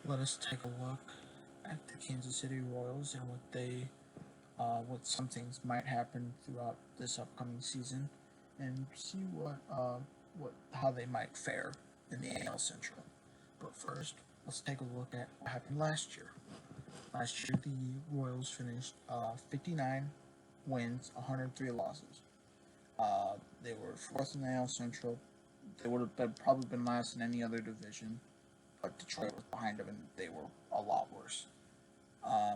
Let us take a look at the Kansas City Royals and what some things might happen throughout this upcoming season, and see how they might fare in the AL Central. But first, let's take a look at what happened last year. Last year, the Royals finished 59 wins, 103 losses. They were fourth in the AL Central. They would have probably been last in any other division, but Detroit was behind them, and they were a lot worse. Uh,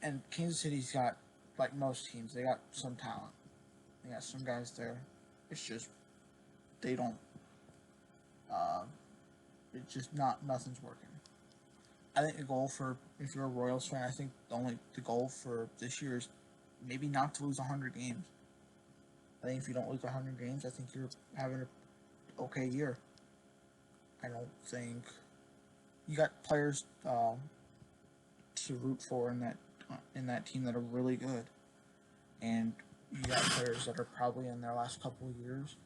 and Kansas City's got, like most teams, they got some talent. They got some guys there. It's just they don't. Uh, it's just nothing's working. I think the goal for if you're a Royals fan, I think the goal for this year is maybe not to lose 100 games. I think if you don't lose 100 games, I think you're having an okay year. I don't think you got players to root for in that team that are really good, and you got players that are probably in their last couple of years,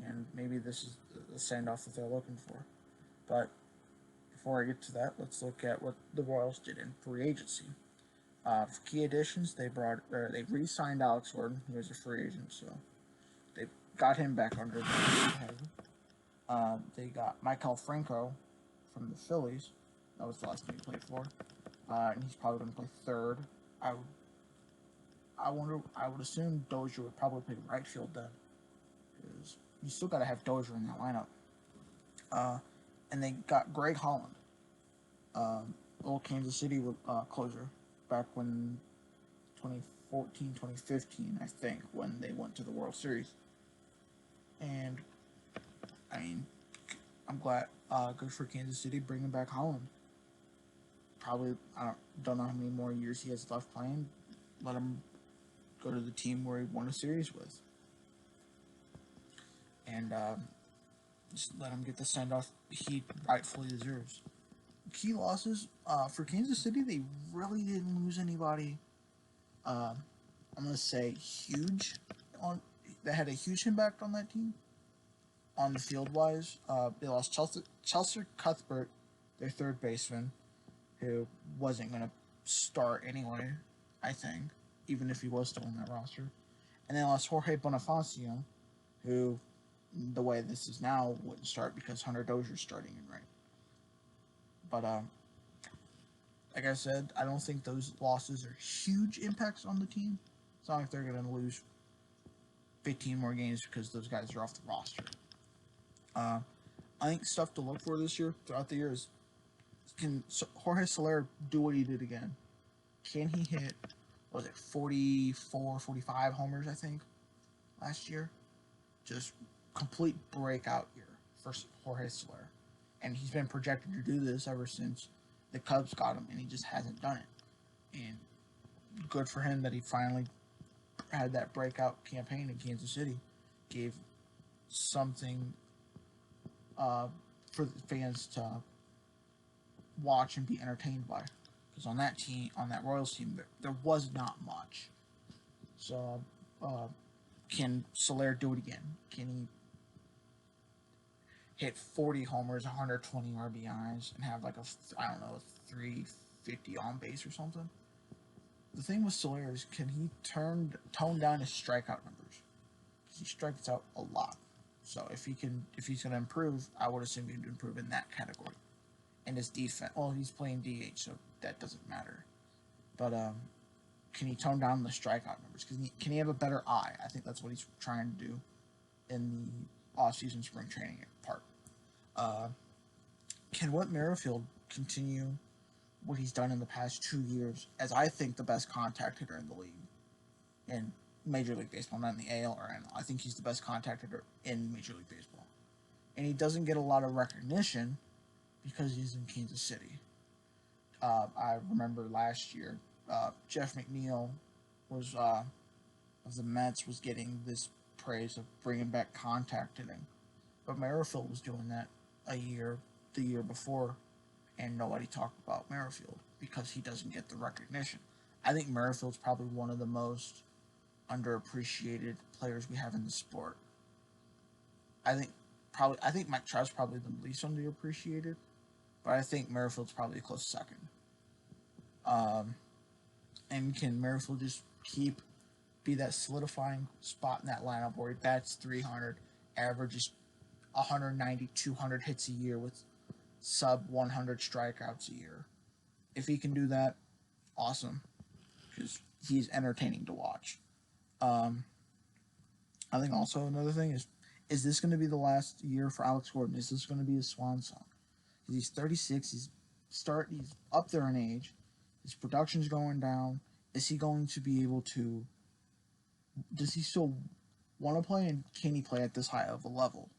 and maybe this is the send off that they're looking for. But before I get to that, let's look at what the Royals did in free agency. For key additions, they re-signed Alex Gordon, who was a free agent, so they got him back under the head. They got Michael Franco from the Phillies. That was the last team he played for, and he's probably going to play third. I I wonder. I would assume Dozier would probably play right field then, because you still got to have Dozier in that lineup. Uh, and they got Greg Holland, old Kansas City closer, back when 2014, 2015, I think, when they went to the World Series. And I mean, I'm glad. Good for Kansas City bringing back Holland. Probably I don't know how many more years he has left playing. Let him go to the team where he won a series with, and just let him get the send off he rightfully deserves. Key losses for Kansas City, they really didn't lose anybody. Uh, I'm gonna say huge on that had a huge impact on that team on the field wise. They lost Chelsea Cuthbert, their third baseman, who wasn't gonna start anyway. I think, even if he was still on that roster, and they lost Jorge Bonifacio, who the way this is now wouldn't start because Hunter Dozier's starting in right. But like I said, I don't think those losses are huge impacts on the team. It's not like they're going to lose 15 more games because those guys are off the roster. Uh, I think stuff to look for this year throughout the year is can Jorge Soler do what he did again? Can he hit, what was it, 44, 45 homers, I think, last year? Just complete breakout year for Jorge Soler. And he's been projected to do this ever since the Cubs got him, and he just hasn't done it. And good for him that he finally had that breakout campaign in Kansas City. Gave something for the fans to watch and be entertained by. Because on that team, on that Royals team, there was not much. So, can Soler do it again? Can he hit 40 homers, 120 RBIs, and have like I don't know, 350 on base or something? The thing with Soler is, can he tone down his strikeout numbers? He strikes out a lot. So if he's gonna improve, I would assume he'd improve in that category. And his defense, well, he's playing DH, so that doesn't matter. But can he tone down the strikeout numbers? Can he have a better eye? I think that's what he's trying to do in the off-season spring training part. Uh, can Whit Merrifield continue what he's done in the past 2 years as I think the best contact hitter in the league in Major League Baseball, not in the AL or NL. I think he's the best contact hitter in Major League Baseball, and he doesn't get a lot of recognition because he's in Kansas City. I remember last year, Jeff McNeil was of the Mets was getting this praise of bringing back contact hitting, but Merrifield was doing that the year before, and nobody talked about Merrifield because he doesn't get the recognition. I think Merrifield's probably one of the most underappreciated players we have in the sport. I think Mike Trout's probably the least underappreciated, but I think Merrifield's probably a close second. Um, and can Merrifield just be that solidifying spot in that lineup where he bats 300, averages 190, 200 hits a year with sub 100 strikeouts a year? If he can do that, awesome, because he's entertaining to watch. Um, I think also another thing is this going to be the last year for Alex Gordon? Is this going to be his swan song? He's 36. He's up there in age. His production's going down. Is he going to be able to? Does he still want to play, and can he play at this high of a level?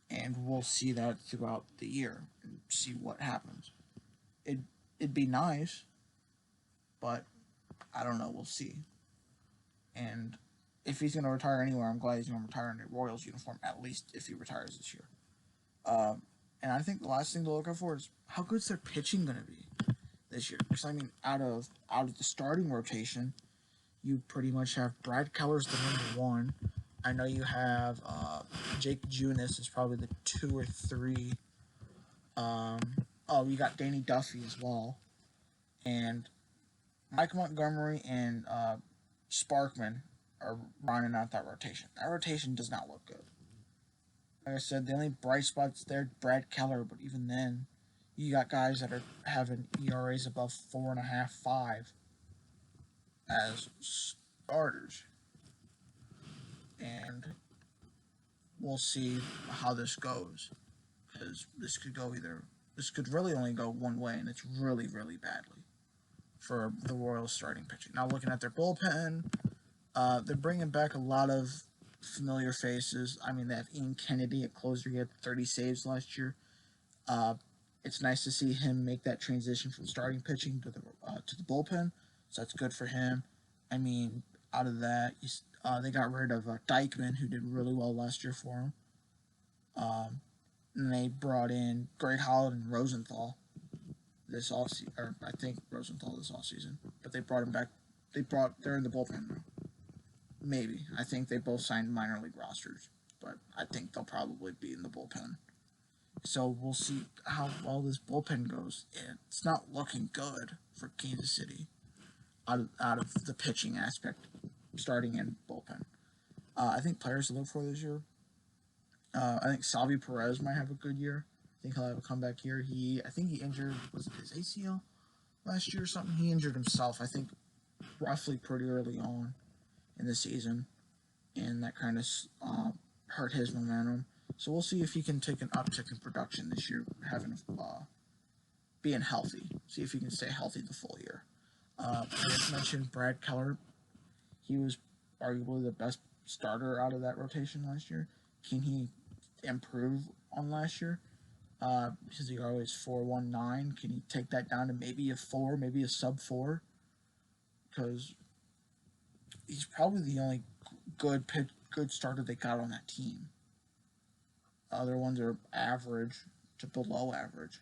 And we'll see that throughout the year and see what happens. It'd be nice, but I don't know. We'll see. And if he's going to retire anywhere, I'm glad he's going to retire in a Royals uniform, at least if he retires this year. And I think the last thing to look out for is how good's their pitching going to be this year. Because I mean, out of the starting rotation, you pretty much have Brad Keller's the number one. I know you have Jake Junis is probably the 2 or 3. You got Danny Duffy as well, and Mike Montgomery and Sparkman are running out that rotation. That rotation does not look good. Like I said, the only bright spots there, Brad Keller, but even then, you got guys that are having ERAs above 4.5, 5 as starters. And we'll see how this goes, because this could really only go one way, and it's really, really badly for the Royals starting pitching. Now, looking at their bullpen, they're bringing back a lot of familiar faces. I mean, they have Ian Kennedy at closer. He had 30 saves last year. It's nice to see him make that transition from starting pitching to the bullpen, so that's good for him. I mean, out of that, they got rid of Dykeman, who did really well last year for him. And they brought in Greg Holland and Rosenthal this offseason, or I think Rosenthal this offseason, but they brought him back. They're in the bullpen now. Maybe. I think they both signed minor league rosters, but I think they'll probably be in the bullpen. So we'll see how well this bullpen goes. It's not looking good for Kansas City out of the pitching aspect, starting in bullpen. I think players to look for this year. I think Salvi Perez might have a good year. I think he'll have a comeback year. I think he injured, was it his ACL last year or something? He injured himself, I think, roughly pretty early on in the season, and that kind of hurt his momentum. So we'll see if he can take an uptick in production this year, being healthy. See if he can stay healthy the full year. I just mentioned Brad Keller. He was arguably the best starter out of that rotation last year. Can he improve on last year? His ERA is 4.19. Can he take that down to maybe a 4, maybe a sub 4? Because he's probably the only good starter they got on that team. Other ones are average to below average.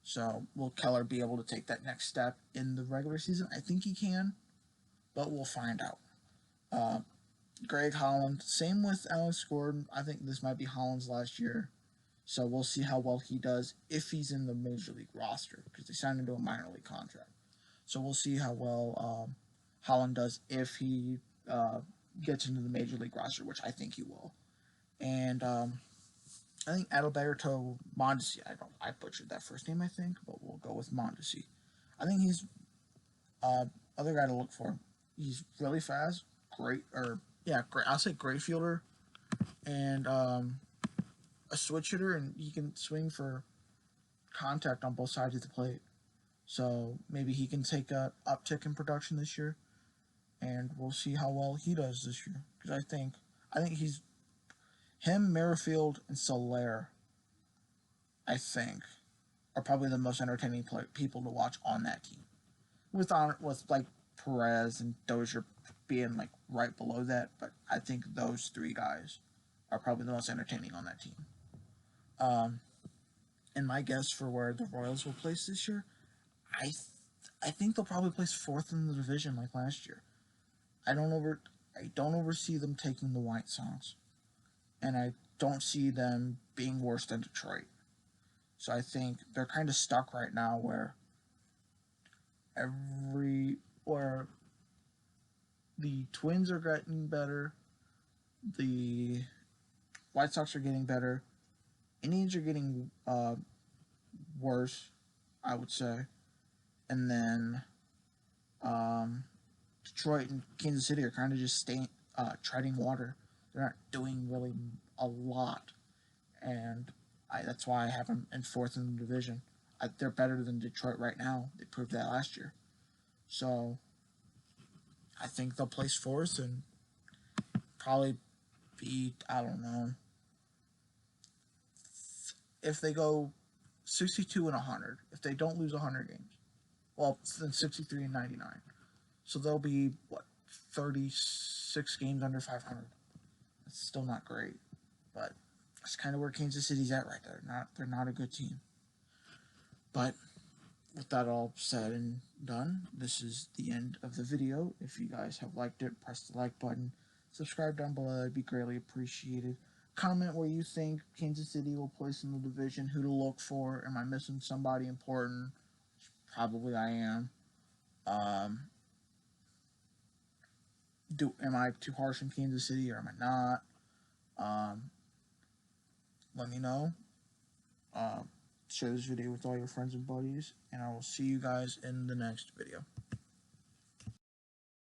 So will Keller be able to take that next step in the regular season? I think he can, but we'll find out. Greg Holland, same with Alex Gordon. I think this might be Holland's last year. So we'll see how well he does if he's in the Major League roster, because they signed him to a minor league contract. So we'll see how well Holland does if he gets into the Major League roster, which I think he will. And I think Adalberto Mondesi, I butchered that first name, I think, but we'll go with Mondesi. I think he's other guy to look for. He's really fast, great. I'll say great fielder, and a switch hitter, and he can swing for contact on both sides of the plate. So maybe he can take a uptick in production this year, and we'll see how well he does this year. Because I think he's him, Merrifield, and Soler, I think, are probably the most entertaining people to watch on that team. With like Perez and Dozier being like right below that, but I think those 3 guys are probably the most entertaining on that team. And my guess for where the Royals will place this year, I think they'll probably place 4th in the division like last year. I don't oversee them taking the White Sox, and I don't see them being worse than Detroit. So I think they're kind of stuck right now where where the Twins are getting better, the White Sox are getting better, Indians are getting worse, I would say, and then Detroit and Kansas City are kind of just treading water. They're not doing really a lot, and that's why I have them in fourth in the division. They're better than Detroit right now. They proved that last year. So I think they'll place fourth and probably be, I don't know, if they go 62 and 100, if they don't lose 100 games, well, then 63 and 99. So they'll be, what, 36 games under 500. It's still not great, but that's kind of where Kansas City's at right there. They're not a good team. But with that all said and done, this is the end of the video. If you guys have liked it, press the like button. Subscribe down below. That'd be greatly appreciated. Comment where you think Kansas City will place in the division, who to look for. Am I missing somebody important? Probably I am. Am I too harsh on Kansas City or am I not? Let me know. Share this video with all your friends and buddies, and I will see you guys in the next video.